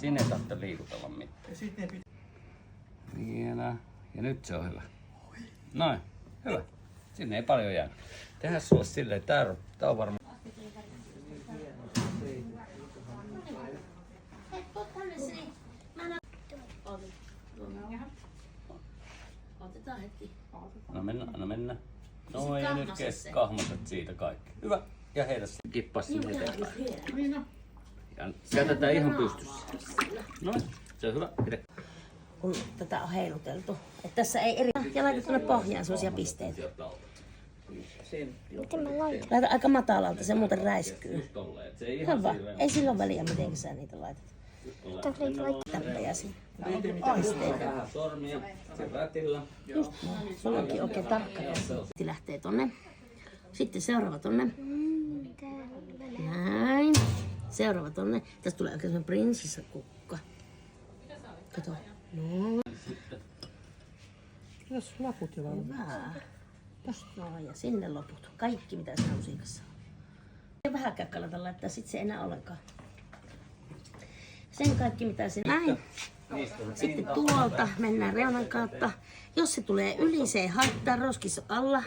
Siinä ei tarvitse liikutella mitään. Vielä. Ja nyt se on hyvä. Noin, hyvä. Sinne ei paljon jää. Tehdään sulle silleen, tää on varmaan. Otetaan hetki. Anna mennä. No ja nyt kahmoset siitä kaikki. Hyvä. Ja heitä kippaa sinne eteenpäin. Ja käytetään ihan pystyssä. No, se on hyvä. Pidä. Kun tätä on heiluteltu. Et tässä ei eri... Ja laita tuonne pohjaan sellaisia pisteitä. Miten mä laitan? Laita aika matalalta, se muuten räiskyy. Ihan Hyvä. Ei sillä ole väliä, miten sä niitä laitat. Täppäjäsi. Pisteitä. Vähän sormia. Se rätillä. Just näin. Sulla onkin oikein tarkka käsi. Lähtee tonne. Sitten seuraava tonne. Näin. Seuraava tonne. Tästä tulee oikein semmoinen prinsessakukka. Kato. No. Jos laput jo on. Hyvä. No, ja sinne loput. Kaikki mitä siinä musiikassa on. Ja vähänkään kannata laittaa, sit se ei enää ollenkaan. Sen kaikki mitä siinä. Näin. Sitten tuolta mennään reunan kautta. Jos se tulee yli, se ei haittaa roskis alla.